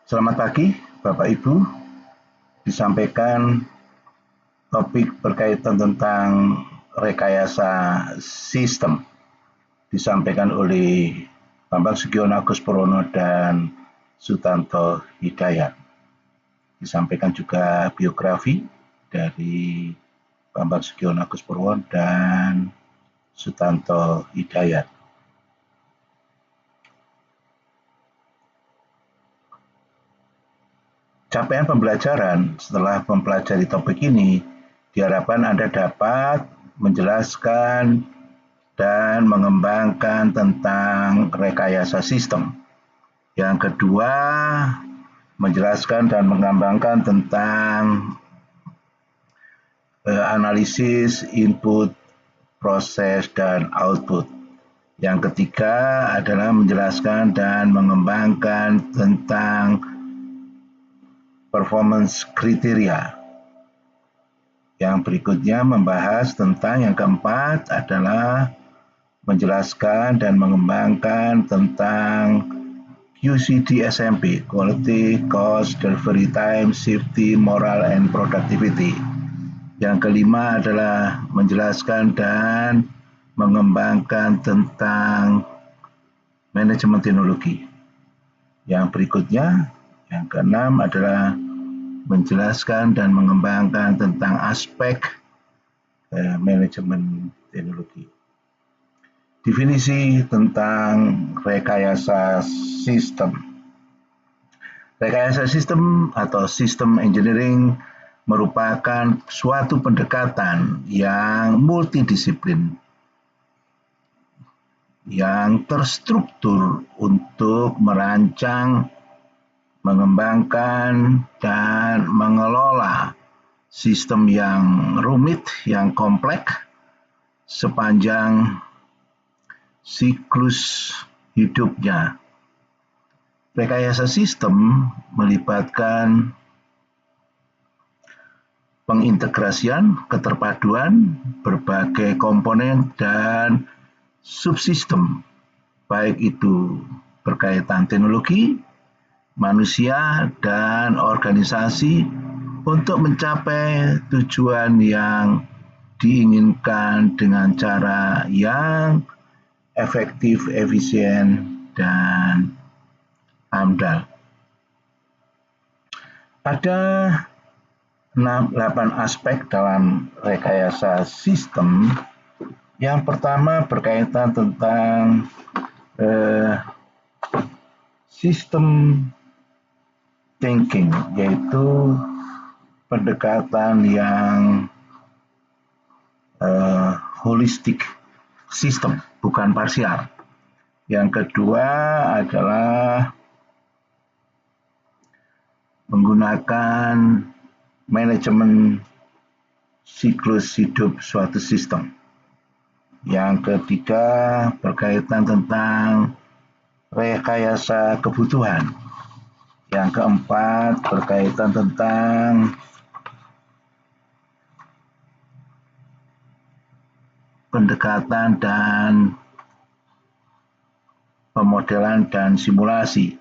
Selamat pagi, Bapak Ibu. Disampaikan topik berkaitan tentang rekayasa sistem. Disampaikan oleh Bambang Sugiono Agus Purwono dan Sutanto Hidayat. Disampaikan juga biografi dari Bambang Sugiono Agus Purwono dan Sutanto Hidayat. Capaian pembelajaran setelah mempelajari topik ini diharapkan Anda dapat menjelaskan dan mengembangkan tentang rekayasa sistem. Yang kedua, menjelaskan dan mengembangkan tentang analisis input, proses, dan output. Yang ketiga adalah menjelaskan dan mengembangkan tentang performance kriteria. Yang berikutnya membahas tentang yang keempat adalah menjelaskan dan mengembangkan tentang QCD SMP, Quality, Cost, Delivery Time, Safety, Moral, and Productivity. Yang kelima adalah menjelaskan dan mengembangkan tentang manajemen teknologi. Yang berikutnya, yang keenam adalah menjelaskan dan mengembangkan tentang aspek manajemen teknologi. Definisi tentang rekayasa sistem. Rekayasa sistem atau sistem engineering merupakan suatu pendekatan yang multidisiplin yang terstruktur untuk merancang, mengembangkan, dan mengelola sistem yang rumit, yang kompleks sepanjang siklus hidupnya. Rekayasa sistem melibatkan pengintegrasian, keterpaduan berbagai komponen dan subsistem, baik itu berkaitan teknologi, manusia, dan organisasi untuk mencapai tujuan yang diinginkan dengan cara yang efektif, efisien, dan amdal. Ada 8 aspek dalam rekayasa sistem. Yang pertama berkaitan tentang sistem thinking, yaitu pendekatan yang holistik sistem, bukan parsial. Yang kedua adalah menggunakan manajemen siklus hidup suatu sistem. Yang ketiga berkaitan tentang rekayasa kebutuhan. Yang keempat berkaitan tentang pendekatan dan pemodelan dan simulasi.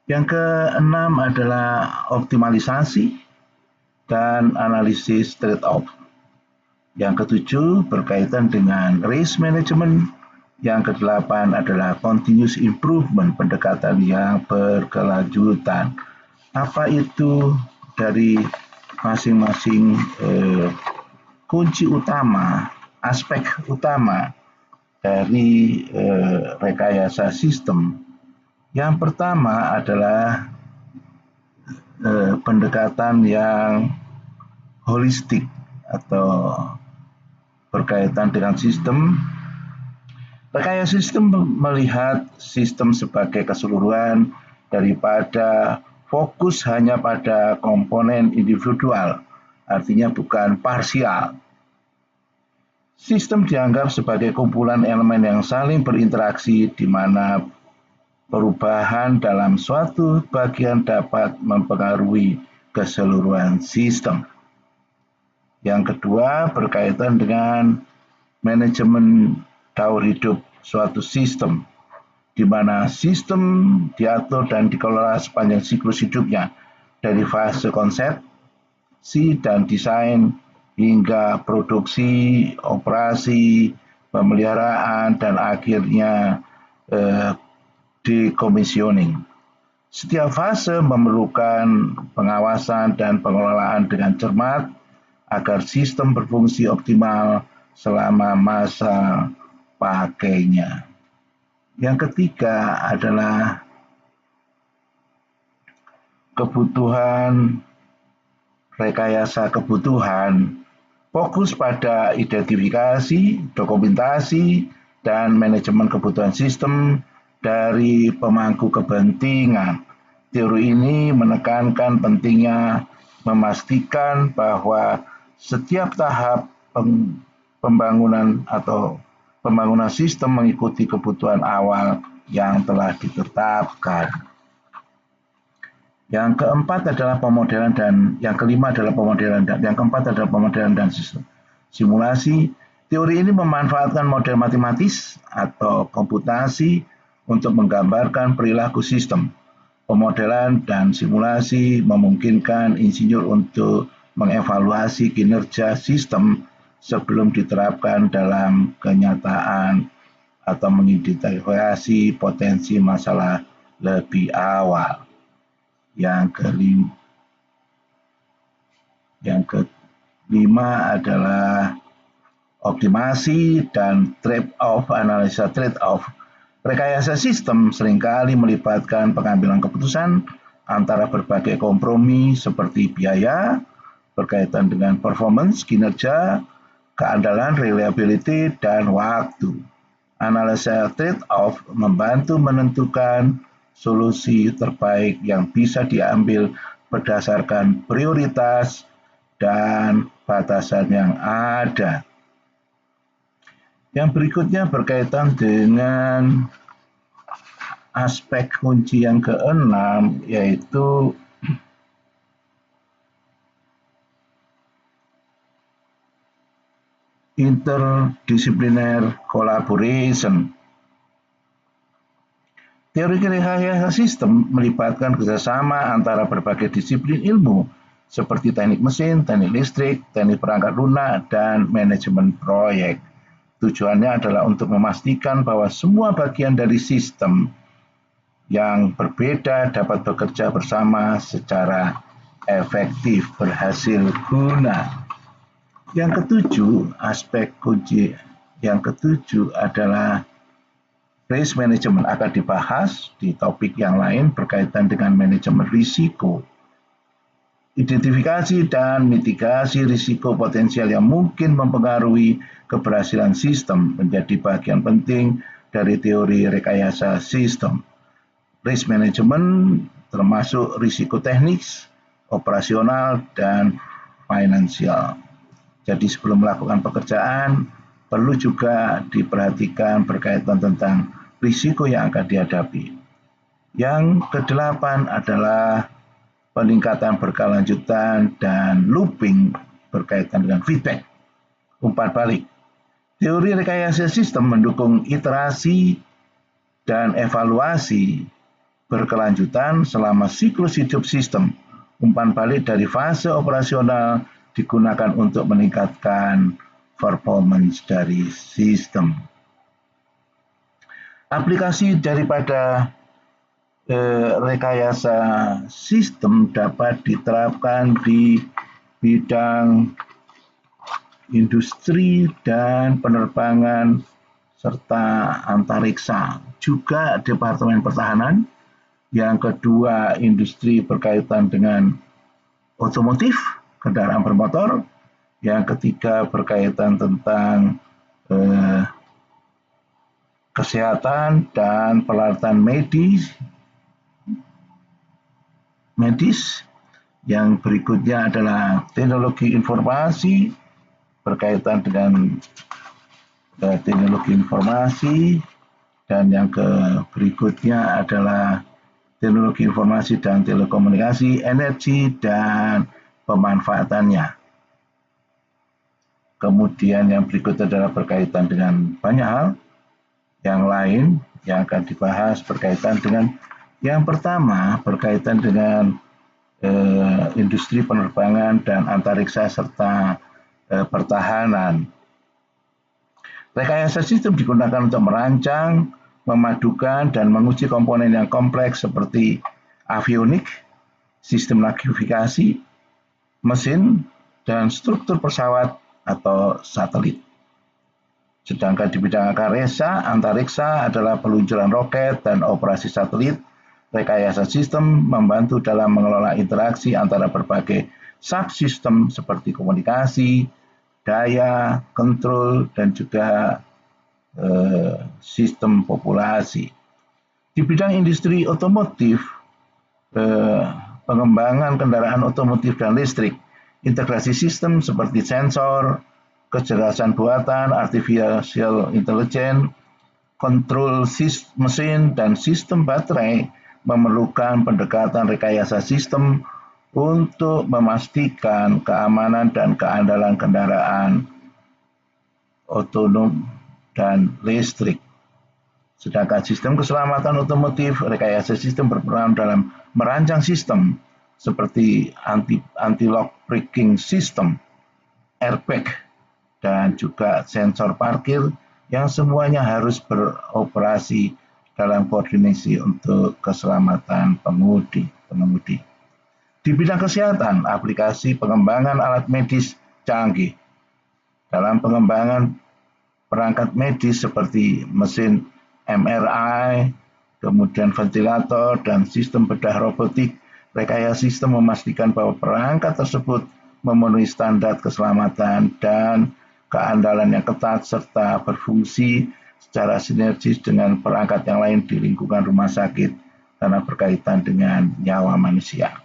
Yang keenam adalah optimalisasi dan analisis trade-off. Yang ketujuh berkaitan dengan risk management. Yang kedelapan adalah continuous improvement, pendekatan yang berkelanjutan. Apa itu dari masing-masing kunci utama, aspek utama dari rekayasa sistem? Yang pertama adalah pendekatan yang holistik atau berkaitan dengan sistem. Rekayasa sistem melihat sistem sebagai keseluruhan daripada fokus hanya pada komponen individual, artinya bukan parsial. Sistem dianggap sebagai kumpulan elemen yang saling berinteraksi di mana perubahan dalam suatu bagian dapat mempengaruhi keseluruhan sistem. Yang kedua berkaitan dengan manajemen daur hidup suatu sistem. di mana sistem diatur dan dikelola sepanjang siklus hidupnya, dari fase konsepsi dan desain hingga produksi, operasi, pemeliharaan, dan akhirnya decommissioning. Setiap fase memerlukan pengawasan dan pengelolaan dengan cermat agar sistem berfungsi optimal selama masa pakainya. Yang ketiga adalah kebutuhan rekayasa kebutuhan, fokus pada identifikasi, dokumentasi, dan manajemen kebutuhan sistem dari pemangku kepentingan. Teori ini menekankan pentingnya memastikan bahwa setiap tahap pembangunan sistem mengikuti kebutuhan awal yang telah ditetapkan. Yang keempat adalah pemodelan yang keempat adalah pemodelan dan sistem simulasi. Teori ini memanfaatkan model matematis atau komputasi untuk menggambarkan perilaku sistem. Pemodelan dan simulasi memungkinkan insinyur untuk mengevaluasi kinerja sistem sebelum diterapkan dalam kenyataan atau mengidentifikasi potensi masalah lebih awal. Yang kelima adalah optimasi dan trade-off, analisa trade-off. Rekayasa sistem seringkali melibatkan pengambilan keputusan antara berbagai kompromi seperti biaya, berkaitan dengan performance, kinerja, keandalan, reliability, dan waktu. Analisa trade-off membantu menentukan solusi terbaik yang bisa diambil berdasarkan prioritas dan batasan yang ada. Yang berikutnya berkaitan dengan aspek kunci yang keenam, yaitu interdiscipliner collaboration. Teori rekayasa sistem melibatkan kerjasama antara berbagai disiplin ilmu seperti teknik mesin, teknik listrik, teknik perangkat lunak, dan manajemen proyek. Tujuannya adalah untuk memastikan bahwa semua bagian dari sistem yang berbeda dapat bekerja bersama secara efektif, berhasil guna. Yang ketujuh, aspek kunci yang ketujuh adalah risk management, akan dibahas di topik yang lain berkaitan dengan manajemen risiko. Identifikasi dan mitigasi risiko potensial yang mungkin mempengaruhi keberhasilan sistem menjadi bagian penting dari teori rekayasa sistem. Risk management termasuk risiko teknis, operasional, dan finansial. Jadi sebelum melakukan pekerjaan, perlu juga diperhatikan berkaitan tentang risiko yang akan dihadapi. Yang kedelapan adalah peningkatan berkelanjutan dan looping berkaitan dengan feedback, umpan balik. Teori rekayasa sistem mendukung iterasi dan evaluasi berkelanjutan selama siklus hidup sistem. Umpan balik dari fase operasional digunakan untuk meningkatkan performance dari sistem. Aplikasi daripada rekayasa sistem dapat diterapkan di bidang industri dan penerbangan serta antariksa, juga Departemen Pertahanan. Yang kedua, industri berkaitan dengan otomotif, kendaraan bermotor. Yang ketiga, berkaitan tentang kesehatan dan peralatan medis. Yang berikutnya adalah teknologi informasi, berkaitan dengan teknologi informasi. Dan yang berikutnya adalah teknologi informasi dan telekomunikasi, energi, dan pemanfaatannya. Kemudian yang berikut adalah berkaitan dengan banyak hal yang lain, yang akan dibahas berkaitan dengan yang pertama berkaitan dengan industri penerbangan dan antariksa serta pertahanan. Rekayasa sistem digunakan untuk merancang, memadukan, dan menguji komponen yang kompleks seperti avionik, sistem navigasi, mesin, dan struktur pesawat atau satelit. Sedangkan di bidang antariksa adalah peluncuran roket dan operasi satelit. Rekayasa sistem membantu dalam mengelola interaksi antara berbagai subsistem seperti komunikasi, daya, kontrol, dan juga sistem populasi. Di bidang industri otomotif, pengembangan kendaraan otomotif dan listrik, integrasi sistem seperti sensor, kecerdasan buatan, artificial intelligence, kontrol mesin, dan sistem baterai memerlukan pendekatan rekayasa sistem untuk memastikan keamanan dan keandalan kendaraan otonom dan listrik. Sedangkan sistem keselamatan otomotif, rekayasa sistem berperan dalam merancang sistem seperti anti-lock braking system, airbag, dan juga sensor parkir yang semuanya harus beroperasi dalam koordinasi untuk keselamatan pengemudi. Di bidang kesehatan, aplikasi pengembangan alat medis canggih dalam pengembangan perangkat medis seperti mesin MRI, kemudian ventilator, dan sistem bedah robotik. Rekayasa sistem memastikan bahwa perangkat tersebut memenuhi standar keselamatan dan keandalan yang ketat serta berfungsi secara sinergis dengan perangkat yang lain di lingkungan rumah sakit karena berkaitan dengan nyawa manusia.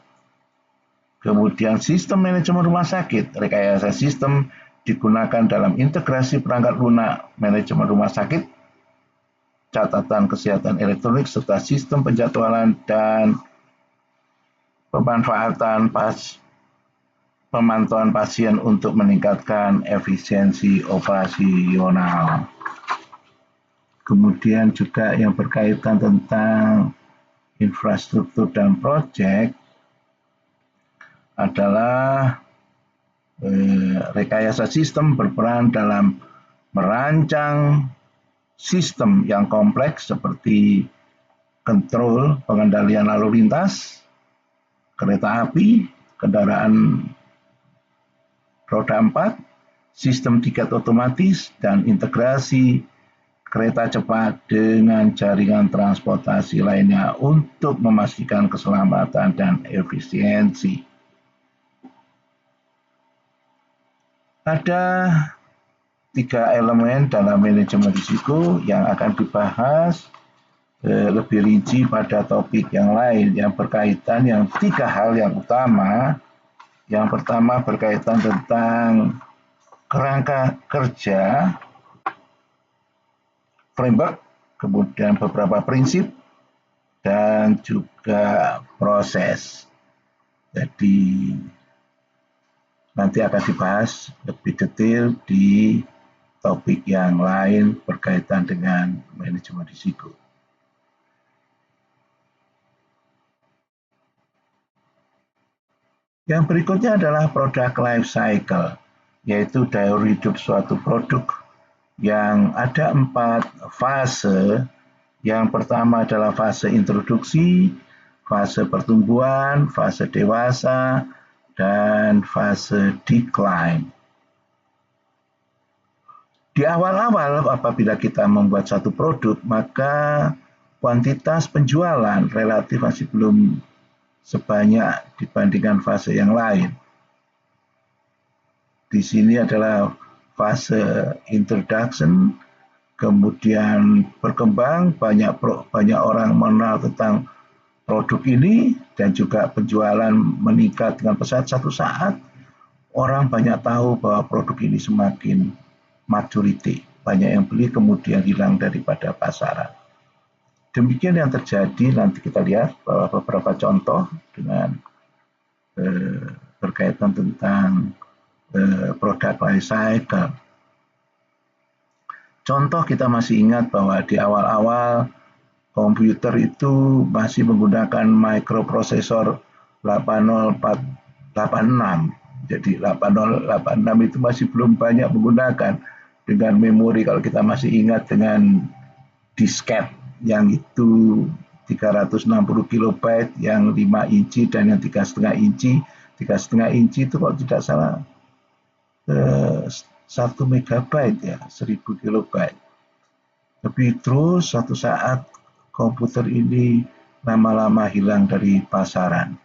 Kemudian sistem manajemen rumah sakit, rekayasa sistem digunakan dalam integrasi perangkat lunak manajemen rumah sakit, catatan kesehatan elektronik, serta sistem penjadwalan dan pemanfaatan pemantauan pasien untuk meningkatkan efisiensi operasional. Kemudian juga yang berkaitan tentang infrastruktur dan proyek adalah rekayasa sistem berperan dalam merancang sistem yang kompleks seperti kontrol pengendalian lalu lintas, kereta api, kendaraan roda 4, sistem tiket otomatis, dan integrasi kereta cepat dengan jaringan transportasi lainnya untuk memastikan keselamatan dan efisiensi. Ada 3 elemen dalam manajemen risiko yang akan dibahas lebih rinci pada topik yang lain yang berkaitan yang 3 hal yang utama. Yang pertama berkaitan tentang kerangka kerja, framework, kemudian beberapa prinsip, dan juga proses. Jadi nanti akan dibahas lebih detail di topik yang lain berkaitan dengan manajemen risiko. Yang berikutnya adalah product life cycle, yaitu daya hidup suatu produk yang ada 4 fase. Yang pertama adalah fase introduksi, fase pertumbuhan, fase dewasa, dan fase decline. Di awal-awal apabila kita membuat satu produk, maka kuantitas penjualan relatif masih belum sebanyak dibandingkan fase yang lain. Di sini adalah fase introduction, kemudian berkembang, banyak orang mengenal tentang produk ini, dan juga penjualan meningkat dengan pesat. Satu saat orang banyak tahu bahwa produk ini semakin maturity, banyak yang beli kemudian hilang daripada pasaran. Demikian yang terjadi. Nanti kita lihat bahwa beberapa contoh dengan berkaitan tentang product life cycle. Contoh kita masih ingat bahwa di awal-awal komputer itu masih menggunakan microprosesor 80486. Jadi 8086 itu masih belum banyak menggunakan dengan memori, kalau kita masih ingat dengan disket yang itu 360 kilobyte, yang 5 inci dan yang 3,5 inci. 3,5 inci itu kalau tidak salah 1 megabyte ya, 1000 kilobyte. Tapi terus suatu saat komputer ini lama-lama hilang dari pasaran.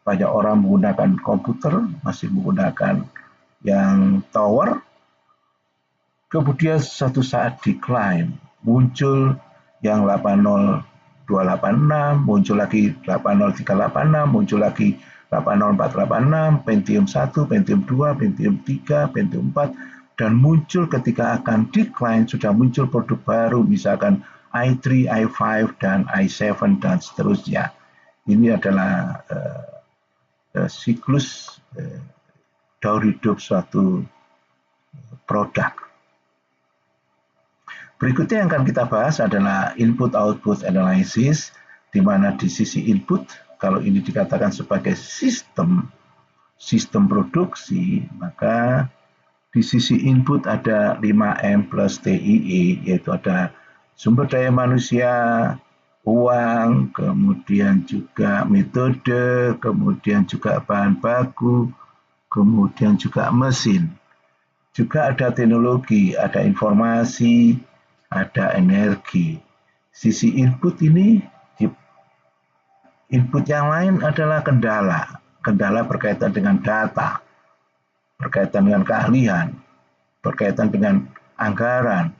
Banyak orang menggunakan komputer, masih menggunakan yang tower. Kemudian suatu saat decline, muncul yang 80286, muncul lagi 80386, muncul lagi 80486, Pentium 1, Pentium 2, Pentium 3, Pentium 4, dan muncul ketika akan decline, sudah muncul produk baru, misalkan i3, i5, dan i7, dan seterusnya. Ini adalah siklus daur hidup suatu produk. Berikutnya yang akan kita bahas adalah input-output analysis, di mana di sisi input, kalau ini dikatakan sebagai sistem produksi, maka di sisi input ada 5M plus TIE, yaitu ada sumber daya manusia, uang, kemudian juga metode, kemudian juga bahan baku, kemudian juga mesin. Juga ada teknologi, ada informasi, ada energi. Sisi input ini, input yang lain adalah kendala. Kendala berkaitan dengan data, berkaitan dengan keahlian, berkaitan dengan anggaran,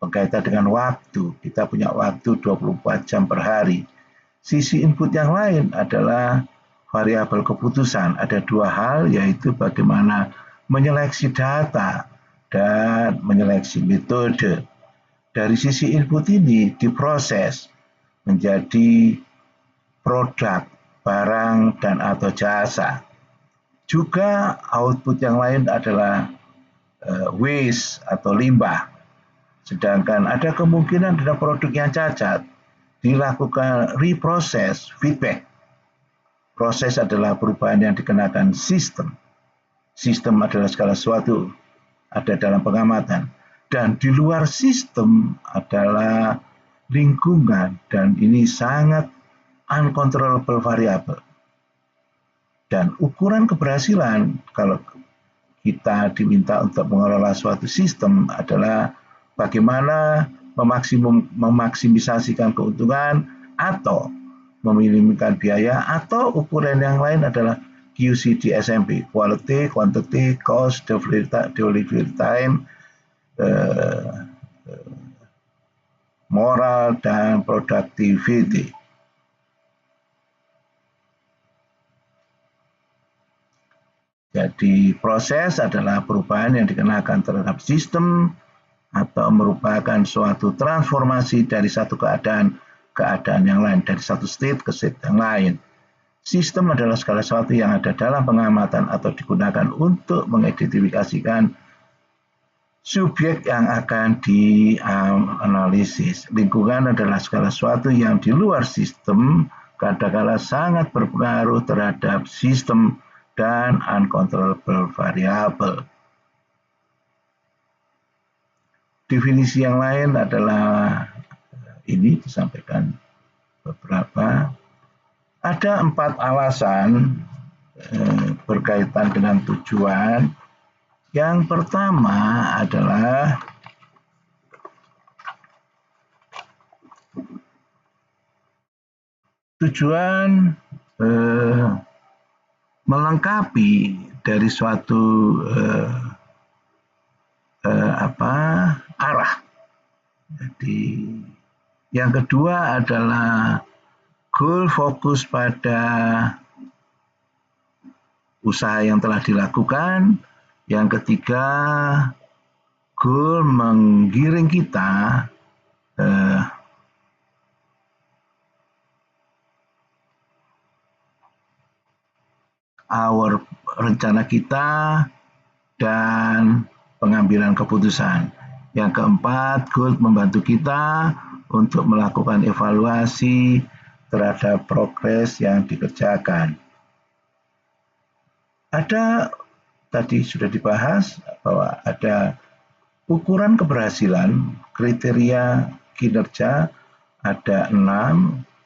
berkaitan dengan waktu. Kita punya waktu 24 jam per hari. Sisi input yang lain adalah variabel keputusan. Ada dua hal, yaitu bagaimana menyeleksi data dan menyeleksi metode. Dari sisi input ini diproses menjadi produk, barang, dan atau jasa. Juga output yang lain adalah waste atau limbah. Sedangkan ada kemungkinan ada produk yang cacat, dilakukan reproses, feedback. Proses adalah perubahan yang dikenakan sistem. Sistem adalah segala sesuatu ada dalam pengamatan. Dan di luar sistem adalah lingkungan, dan ini sangat uncontrollable variable. Dan ukuran keberhasilan kalau kita diminta untuk mengelola suatu sistem adalah bagaimana memaksimisasikan keuntungan atau meminimumkan biaya, atau ukuran yang lain adalah QCD SMP, quality, quantity, cost, delivery time, moral, dan productivity. Jadi proses adalah perubahan yang dikenakan terhadap sistem atau merupakan suatu transformasi dari satu keadaan yang lain, dari satu state ke state yang lain. Sistem adalah segala sesuatu yang ada dalam pengamatan atau digunakan untuk mengidentifikasikan subjek yang akan dianalisis. Lingkungan adalah segala sesuatu yang di luar sistem, kadang-kala sangat berpengaruh terhadap sistem dan uncontrollable variable. Definisi yang lain adalah ini disampaikan beberapa. Ada 4 alasan berkaitan dengan tujuan. Yang pertama adalah tujuan melengkapi dari suatu arah. Jadi yang kedua adalah goal fokus pada usaha yang telah dilakukan. Yang ketiga, goal menggiring kita rencana kita dan pengambilan keputusan. Yang keempat, goal membantu kita untuk melakukan evaluasi terhadap progres yang dikerjakan. Ada, tadi sudah dibahas bahwa ada ukuran keberhasilan, kriteria kinerja ada 6,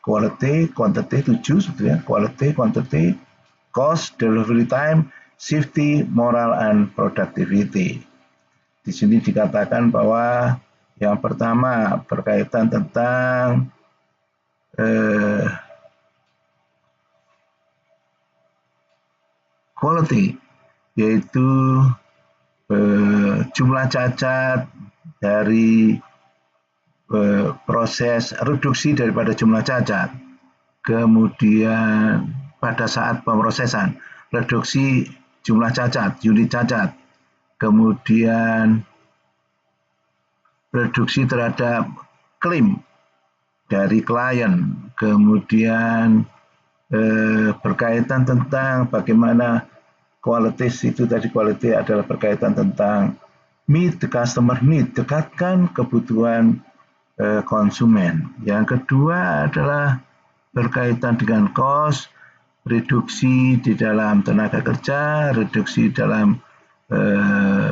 quality, quantity 7 sebetulnya, quality, quantity, cost, delivery time, safety, moral, and productivity. Di sini dikatakan bahwa yang pertama berkaitan tentang quality, yaitu jumlah cacat dari proses reduksi daripada jumlah cacat. Kemudian pada saat pemrosesan, reduksi jumlah cacat, unit cacat. Kemudian reduksi terhadap klaim dari klien. Kemudian berkaitan tentang bagaimana qualities itu tadi, quality adalah berkaitan tentang meet the customer need, dekatkan kebutuhan konsumen. Yang kedua adalah berkaitan dengan cost, reduksi di dalam tenaga kerja, reduksi dalam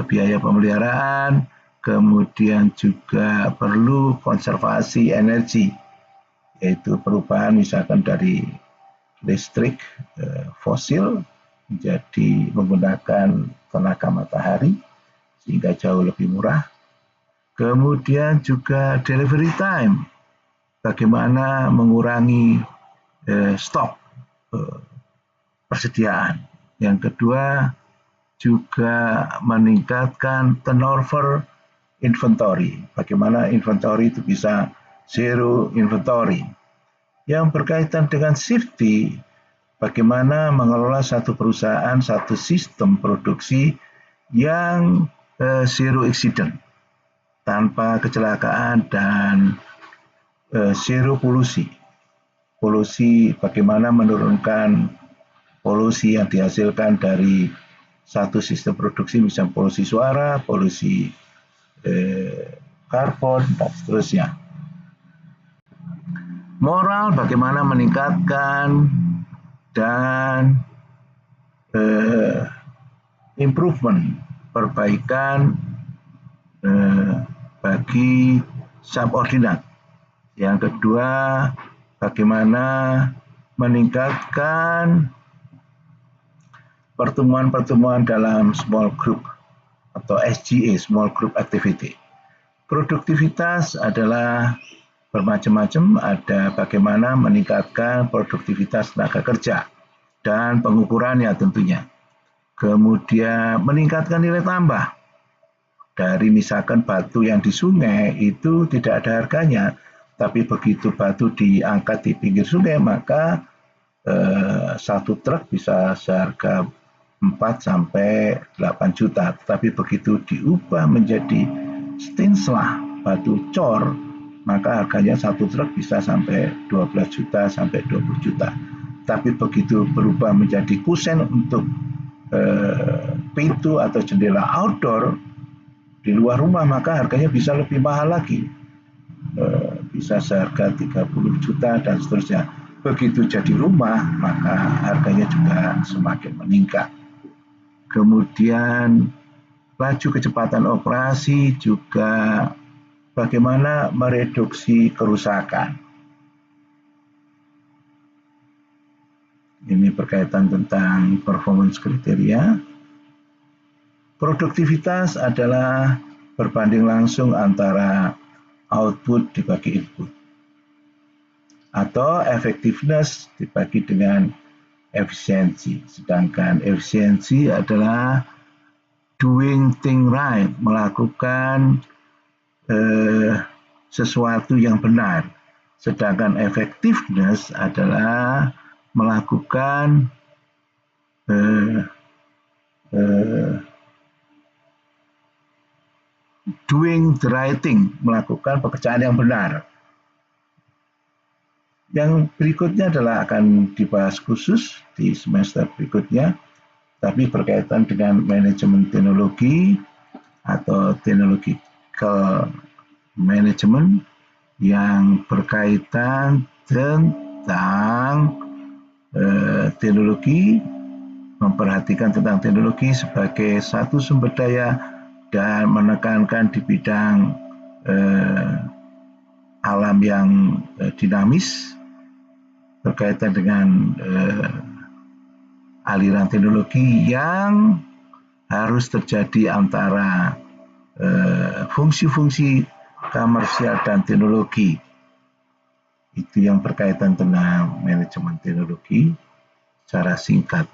biaya pemeliharaan, kemudian juga perlu konservasi energi, yaitu perubahan misalkan dari listrik fosil menjadi menggunakan tenaga matahari sehingga jauh lebih murah. Kemudian juga delivery time, bagaimana mengurangi stok persediaan. Yang kedua juga meningkatkan turnover inventory, bagaimana inventory itu bisa zero inventory. Yang berkaitan dengan safety, bagaimana mengelola satu perusahaan, satu sistem produksi yang zero accident, tanpa kecelakaan dan zero polusi. Polusi, bagaimana menurunkan polusi yang dihasilkan dari satu sistem produksi, misalnya polusi suara, polusi karbon, dan seterusnya. Moral, bagaimana meningkatkan dan improvement, perbaikan bagi subordinat. Yang kedua, bagaimana meningkatkan pertemuan-pertemuan dalam small group atau SGA, small group activity. Produktivitas adalah bermacam-macam, ada bagaimana meningkatkan produktivitas tenaga kerja dan pengukurannya tentunya. Kemudian meningkatkan nilai tambah. Dari misalkan batu yang di sungai itu tidak ada harganya, tapi begitu batu diangkat di pinggir sungai maka satu truk bisa seharga 4 sampai 8 juta. Tapi begitu diubah menjadi stinslah, batu cor, maka harganya satu truk bisa sampai 12 juta sampai 20 juta. Tapi begitu berubah menjadi kusen untuk pintu atau jendela outdoor di luar rumah, maka harganya bisa lebih mahal lagi, bisa seharga 30 juta dan seterusnya. Begitu jadi rumah, maka harganya juga semakin meningkat. Kemudian laju kecepatan operasi juga bagaimana mereduksi kerusakan. Ini berkaitan tentang performance kriteria. Produktivitas adalah berbanding langsung antara output dibagi input, atau effectiveness dibagi dengan efisiensi. Sedangkan efisiensi adalah doing thing right, melakukan sesuatu yang benar. Sedangkan effectiveness adalah melakukan doing the right thing, melakukan pekerjaan yang benar. Yang berikutnya adalah akan dibahas khusus di semester berikutnya, tapi berkaitan dengan manajemen teknologi atau technological management, yang berkaitan tentang teknologi, memperhatikan tentang teknologi sebagai satu sumber daya dan menekankan di bidang alam yang dinamis berkaitan dengan aliran teknologi yang harus terjadi antara fungsi-fungsi komersial dan teknologi. Itu yang berkaitan dengan manajemen teknologi secara singkat.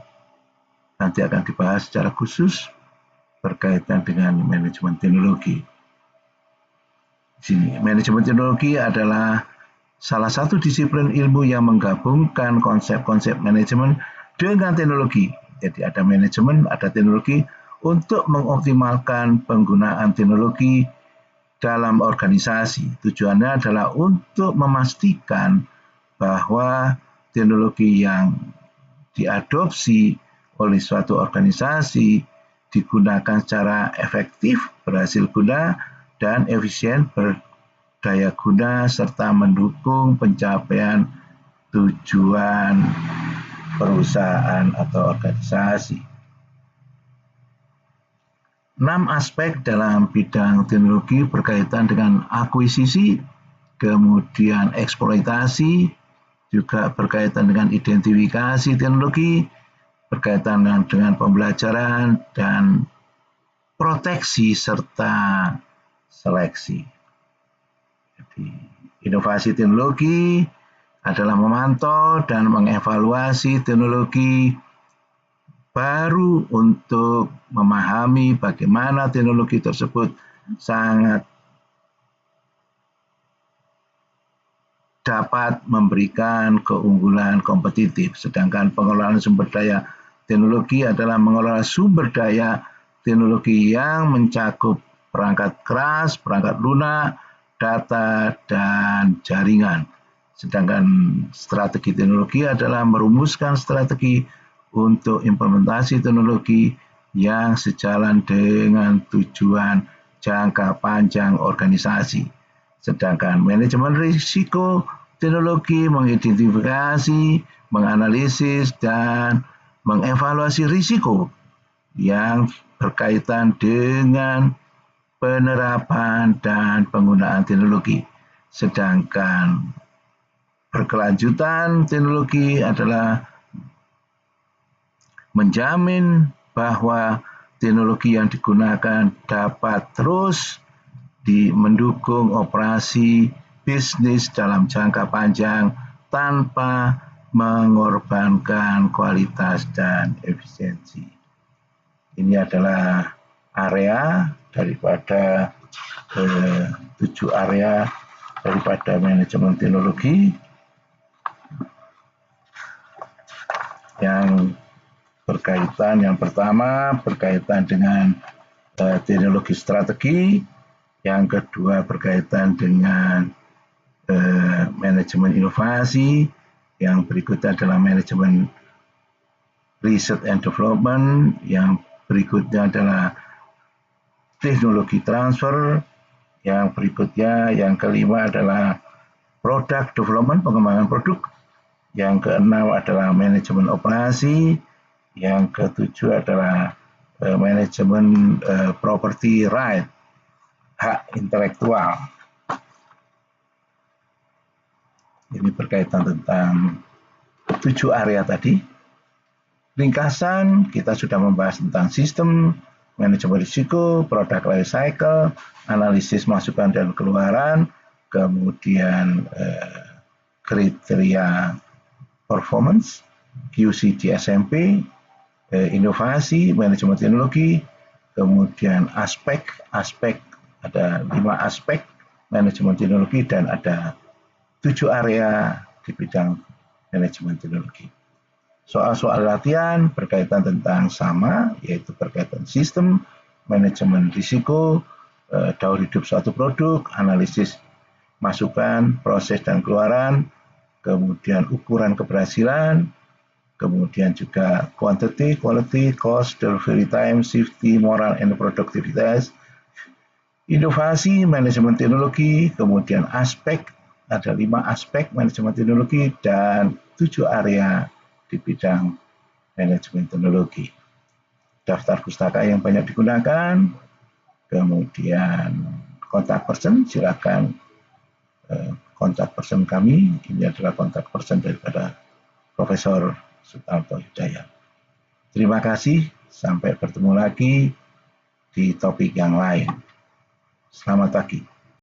Nanti akan dibahas secara khusus berkaitan dengan manajemen teknologi. Di sini, manajemen teknologi adalah salah satu disiplin ilmu yang menggabungkan konsep-konsep manajemen dengan teknologi. Jadi ada manajemen, ada teknologi untuk mengoptimalkan penggunaan teknologi dalam organisasi. Tujuannya adalah untuk memastikan bahwa teknologi yang diadopsi oleh suatu organisasi digunakan secara efektif, berhasil guna, dan efisien berdaya guna serta mendukung pencapaian tujuan perusahaan atau organisasi. 6 aspek dalam bidang teknologi berkaitan dengan akuisisi, kemudian eksploitasi, juga berkaitan dengan identifikasi teknologi, berkaitan dengan pembelajaran dan proteksi serta seleksi. Jadi, inovasi teknologi adalah memantau dan mengevaluasi teknologi baru untuk memahami bagaimana teknologi tersebut sangat dapat memberikan keunggulan kompetitif. Sedangkan pengelolaan sumber daya teknologi adalah mengelola sumber daya teknologi yang mencakup perangkat keras, perangkat lunak, data, dan jaringan. Sedangkan strategi teknologi adalah merumuskan strategi untuk implementasi teknologi yang sejalan dengan tujuan jangka panjang organisasi. Sedangkan manajemen risiko teknologi mengidentifikasi, menganalisis, dan mengevaluasi risiko yang berkaitan dengan penerapan dan penggunaan teknologi. Sedangkan berkelanjutan teknologi adalah menjamin bahwa teknologi yang digunakan dapat terus mendukung operasi bisnis dalam jangka panjang tanpa mengorbankan kualitas dan efisiensi. Ini adalah area daripada 7 area daripada manajemen teknologi yang berkaitan. Yang pertama berkaitan dengan teknologi strategi, yang kedua berkaitan dengan manajemen inovasi, yang berikutnya adalah manajemen research and development, yang berikutnya adalah teknologi transfer, yang berikutnya yang kelima adalah product development, pengembangan produk, yang keenam adalah manajemen operasi, yang ketujuh adalah manajemen property right, hak intelektual. Ini berkaitan tentang 7 area tadi. Ringkasan, kita sudah membahas tentang sistem, manajemen risiko, product life cycle, analisis masukan dan keluaran, kemudian kriteria performance, QC di SMP, inovasi, manajemen teknologi, kemudian aspek, ada 5 aspek manajemen teknologi dan ada 7 area di bidang manajemen teknologi. Soal-soal latihan berkaitan tentang sama, yaitu berkaitan sistem, manajemen risiko, daur hidup suatu produk, analisis masukan, proses dan keluaran, kemudian ukuran keberhasilan, kemudian juga quantity, quality, cost, delivery time, safety, moral, and productivitas, inovasi, manajemen teknologi, kemudian aspek, Ada 5 aspek manajemen teknologi dan 7 area di bidang manajemen teknologi. Daftar pustaka yang banyak digunakan, kemudian kontak person, silakan kontak person kami. Ini adalah kontak person daripada Profesor Sutarto Hidayat. Terima kasih, sampai bertemu lagi di topik yang lain. Selamat pagi.